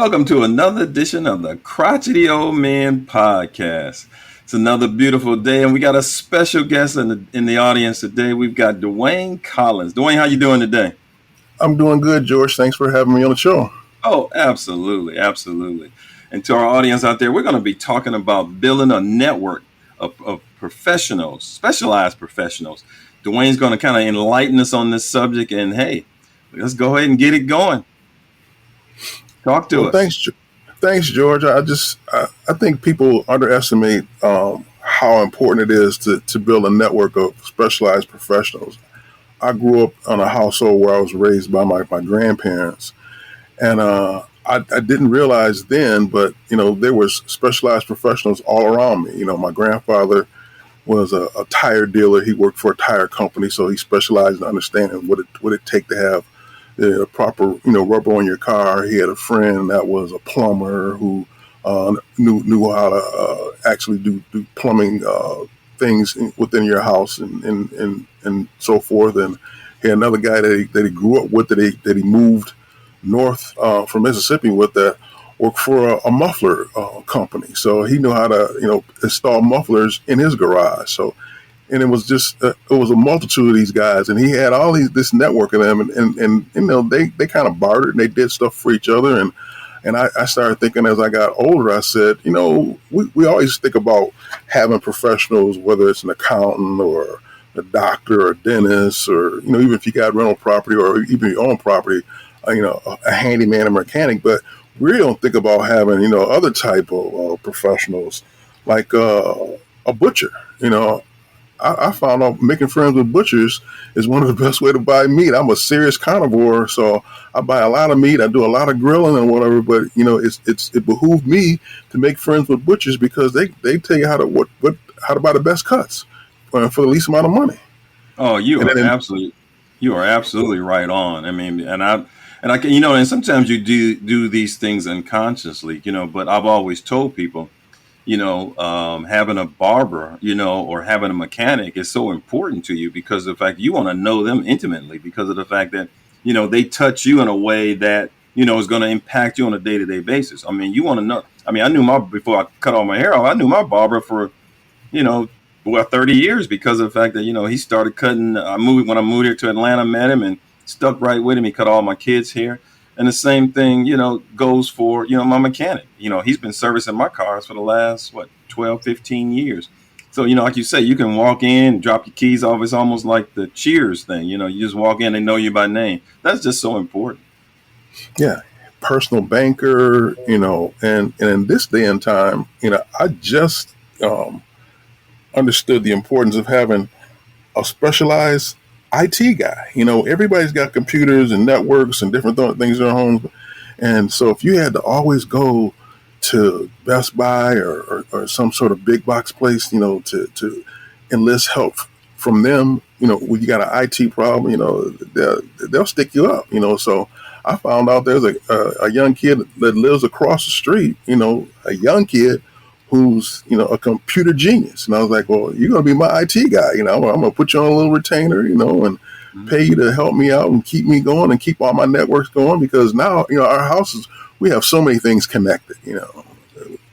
Welcome to another edition of the Crotchety Old Men Podcast. It's another beautiful day, and we got a special guest in the audience today. We've got Dwayne Collins. Dwayne, how you doing today? I'm doing good, George. Thanks for having me on the show. Oh, absolutely, absolutely. And to our audience out there, we're going to be talking about building a network of professionals, specialized professionals. Dwayne's going to kind of enlighten us on this subject, and hey, let's go ahead and get it going. Talk to us. Thanks, George. I think people underestimate how important it is to build a network of specialized professionals. I grew up in a household where I was raised by my grandparents, and I didn't realize then, but there was specialized professionals all around me. My grandfather was a tire dealer. He worked for a tire company, so he specialized in understanding what it take to have the proper, rubber on your car. He had a friend that was a plumber who knew how to actually do plumbing things within your house and so forth. And he had another guy that he grew up with that he moved north from Mississippi with that worked for a muffler company. So he knew how to install mufflers in his garage. So. And it was just it was a multitude of these guys, and he had all this network of them, and they kind of bartered and they did stuff for each other, and I started thinking as I got older, I said, we always think about having professionals, whether it's an accountant or a doctor or a dentist, or even if you got rental property or even your own property, a handyman or mechanic, but we really don't think about having other type of professionals like a butcher. I found out making friends with butchers is one of the best way to buy meat. I'm a serious carnivore, so I buy a lot of meat. I do a lot of grilling and whatever, but it behooved me to make friends with butchers because they tell you how to buy the best cuts for the least amount of money. Oh, you are absolutely right on. I mean, and I can, and sometimes you do these things unconsciously, but I've always told people, having a barber, or having a mechanic is so important to you because of the fact you want to know them intimately because of the fact that, they touch you in a way that, is going to impact you on a day-to-day basis. I mean, you want to know. I mean, before I cut all my hair off, I knew my barber for, 30 years because of the fact that, he started cutting. When I moved here to Atlanta, met him and stuck right with him. He cut all my kids' hair. And the same thing, goes for, my mechanic. He's been servicing my cars for the last, 12, 15 years. So, like you say, you can walk in, drop your keys off. It's almost like the Cheers thing. You just walk in, they know you by name. That's just so important. Yeah. Personal banker, and in this day and time, I just understood the importance of having a specialized IT guy. Everybody's got computers and networks and different things in their homes. And so if you had to always go to Best Buy or some sort of big box place, to enlist help from them, when you got an IT problem, they'll stick you up, So I found out there's a young kid that lives across the street, a young kid who's, a computer genius. And I was like, well, you're going to be my IT guy. I'm going to put you on a little retainer, and pay you to help me out and keep me going and keep all my networks going because now, our houses, we have so many things connected,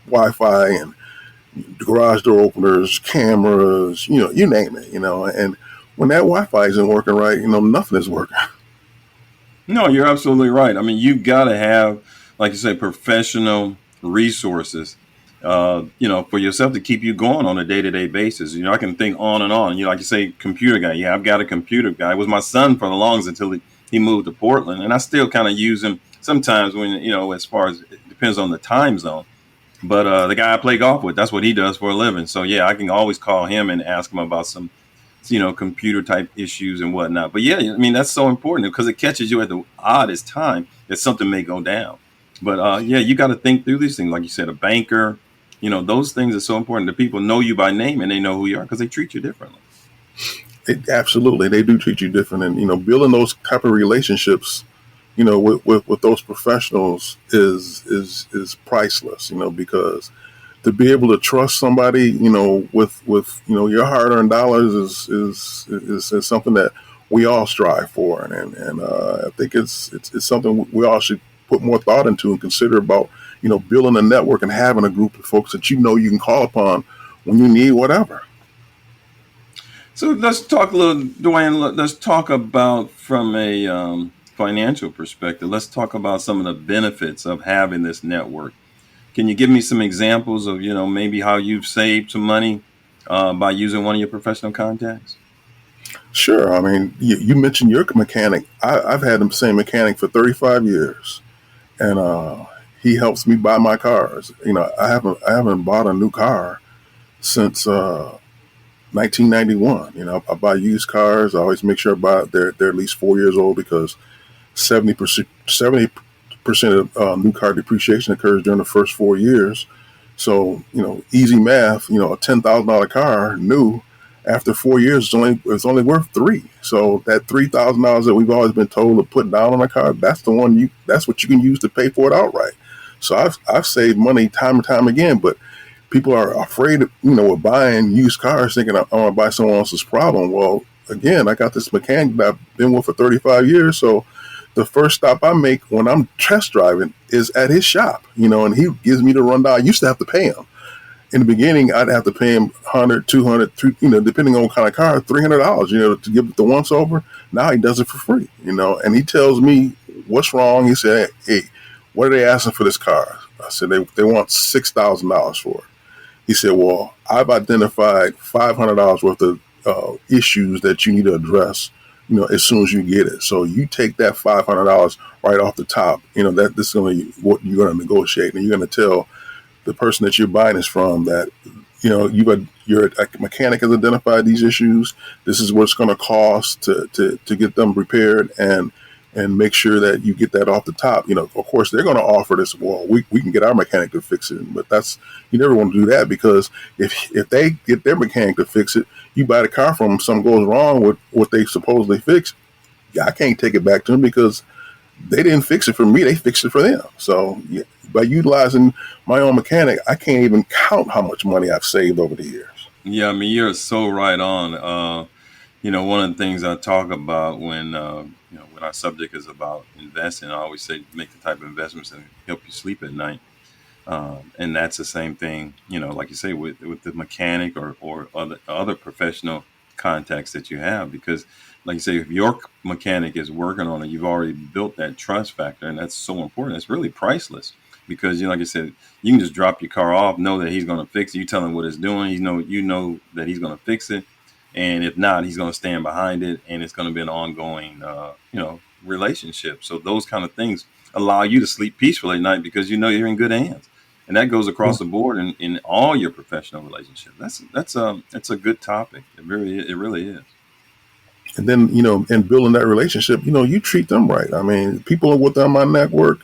Wi-Fi and garage door openers, cameras, you name it, and when that Wi-Fi isn't working right, nothing is working. No, you're absolutely right. I mean, you've got to have, like you say, professional resources for yourself to keep you going on a day-to-day basis. I can think on and on. Like you say, computer guy. Yeah, I've got a computer guy. It was my son for the longest until he moved to Portland. And I still kind of use him sometimes when, as far as it depends on the time zone. But the guy I play golf with, that's what he does for a living. So, yeah, I can always call him and ask him about some, computer type issues and whatnot. But, yeah, I mean, that's so important because it catches you at the oddest time that something may go down. But, you got to think through these things. Like you said, a banker. Those things are so important that people know you by name and they know who you are because they treat you differently. Absolutely. They do treat you different. And, building those type of relationships, with those professionals is priceless, because to be able to trust somebody, with your hard-earned dollars is something that we all strive for. And I think it's something we all should put more thought into and consider about, building a network and having a group of folks that you can call upon when you need whatever. So let's talk a little, Dwayne. Let's talk about from a financial perspective. Let's talk about some of the benefits of having this network. Can you give me some examples of, maybe how you've saved some money by using one of your professional contacts? Sure. I mean, you mentioned your mechanic. I've had the same mechanic for 35 years, and he helps me buy my cars. I haven't bought a new car since 1991. I buy used cars. I always make sure they're at least 4 years old, because 70% of new car depreciation occurs during the first 4 years. So, easy math, a $10,000 car new after 4 years it's only worth $3,000. So that $3,000 that we've always been told to put down on a car, that's what you can use to pay for it outright. So I've saved money time and time again, but people are afraid of, of buying used cars thinking I'm going to buy someone else's problem. Well, again, I got this mechanic that I've been with for 35 years. So the first stop I make when I'm test driving is at his shop, and he gives me the rundown. I used to have to pay him. In the beginning, I'd have to pay him $100, $200, depending on what kind of car, $300, to give it the once over. Now he does it for free, and he tells me what's wrong. He said, "Hey, what are they asking for this car?" I said, they want $6,000 for it. He said, "Well, I've identified $500 worth of issues that you need to address, as soon as you get it. So you take that $500 right off the top. That this is going to be what you're going to negotiate, and you're going to tell the person that you're buying this from that, your mechanic has identified these issues. This is what it's going to cost to get them repaired, and make sure that you get that off the top. Of course, they're going to offer this. Well, we can get our mechanic to fix it, but you never want to do that, because if they get their mechanic to fix it, you buy the car from them, something goes wrong with what they supposedly fixed. I can't take it back to them because they didn't fix it for me. They fixed it for them. So by utilizing my own mechanic, I can't even count how much money I've saved over the years. Yeah, I mean, you're so right on. One of the things I talk about when our subject is about investing, I always say make the type of investments that help you sleep at night. And that's the same thing, like you say, with the mechanic or other professional contacts that you have, because like you say, if your mechanic is working on it, you've already built that trust factor, and that's so important. It's really priceless, because like I said, you can just drop your car off, know that he's going to fix it. You tell him what it's doing, you know that he's going to fix it, and if not, he's going to stand behind it, and it's going to be an ongoing, relationship. So those kind of things allow you to sleep peacefully at night, because you're in good hands, and that goes across the board in all your professional relationships. That's a good topic. It really is. And then, in building that relationship, you treat them right. I mean, people within my network,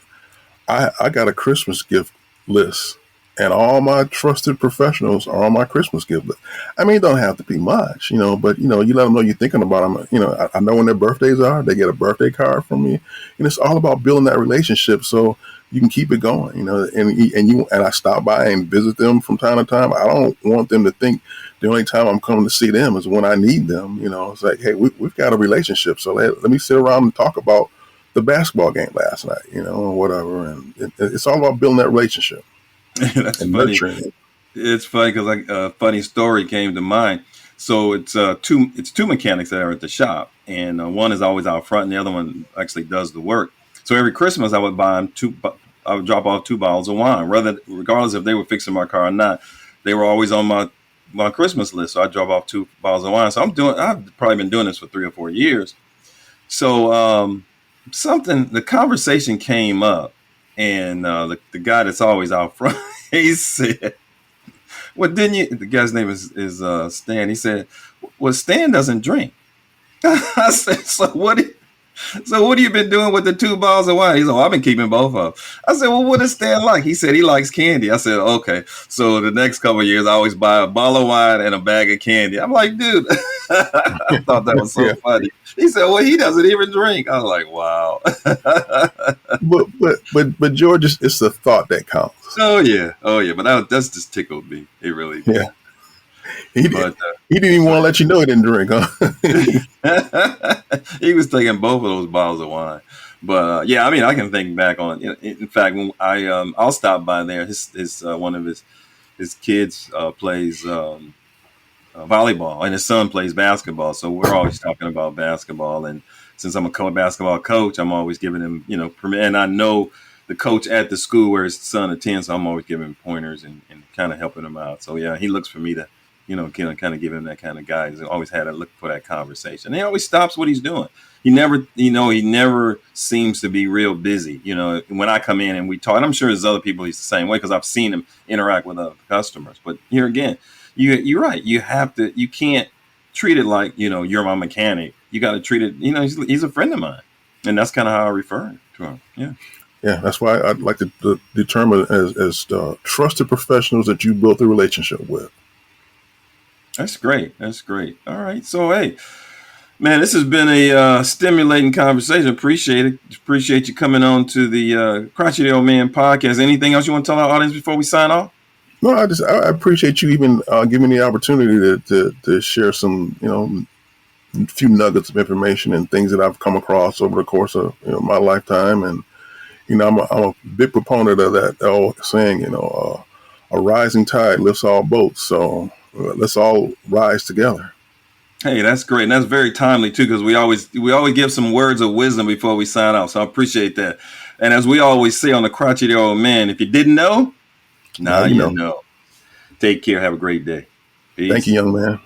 I got a Christmas gift list, and all my trusted professionals are on my Christmas gift list. I mean, it don't have to be much, but, you let them know you're thinking about them. I know when their birthdays are, they get a birthday card from me. And it's all about building that relationship so you can keep it going, and I stop by and visit them from time to time. I don't want them to think the only time I'm coming to see them is when I need them. It's like, hey, we've got a relationship, so let me sit around and talk about the basketball game last night, or whatever. And it's all about building that relationship. That's funny. It's funny because a funny story came to mind. So it's two mechanics that are at the shop, and one is always out front, and the other one actually does the work. So every Christmas, I would buy them I would drop off 2 bottles of wine, regardless if they were fixing my car or not. They were always on my Christmas list, so I drop off 2 bottles of wine. So I've probably been doing this for 3 or 4 years. So the conversation came up, and the guy that's always out front, he said, "Well, didn't you?" The guy's name is Stan. He said, "Well, Stan doesn't drink." I said, "So what have you been doing with the 2 bottles of wine?" He said, "Oh, I've been keeping both of them." I said, "Well, what does Stan like?" He said he likes candy. I said, "Okay." So the next couple of years, I always buy a bottle of wine and a bag of candy. I'm like, dude, I thought that was so funny. He said, "Well, he doesn't even drink." I was like, wow. but George, it's the thought that counts. Oh yeah. But that's just tickled me. It really did. Yeah. He didn't even want to let you know he didn't drink, huh? He was taking both of those bottles of wine. But yeah, I mean, I can think back on. In fact, when I'll stop by there. His one of his kids plays volleyball, and his son plays basketball. So we're always talking about basketball. And since I'm a basketball coach, I'm always giving him, permit. And I know the coach at the school where his son attends, so I'm always giving him pointers and kind of helping him out. So yeah, he looks for me to, kind of give him that kind of guidance. I always had to look for that conversation. And he always stops what he's doing. He never seems to be real busy. When I come in and we talk, and I'm sure there's other people he's the same way because I've seen him interact with other customers. But here again, you're right. You can't treat it like, you're my mechanic. You got to treat it, he's a friend of mine. And that's kind of how I refer to him. Yeah. Yeah, that's why I'd like to determine as trusted professionals that you built a relationship with. That's great. That's great. All right. So, hey, man, this has been a stimulating conversation. Appreciate it. Appreciate you coming on to the Crotchety Old Men Podcast. Anything else you want to tell our audience before we sign off? No, I appreciate you even giving me the opportunity to share some, few nuggets of information and things that I've come across over the course of my lifetime. And I'm a big proponent of that old saying, a rising tide lifts all boats. So let's all rise together. Hey, that's great. And that's very timely too, because we always give some words of wisdom before we sign off. So I appreciate that. And as we always say on the Crotchety Old Man, if you didn't know, now you know. Take care. Have a great day. Peace. Thank you, young man.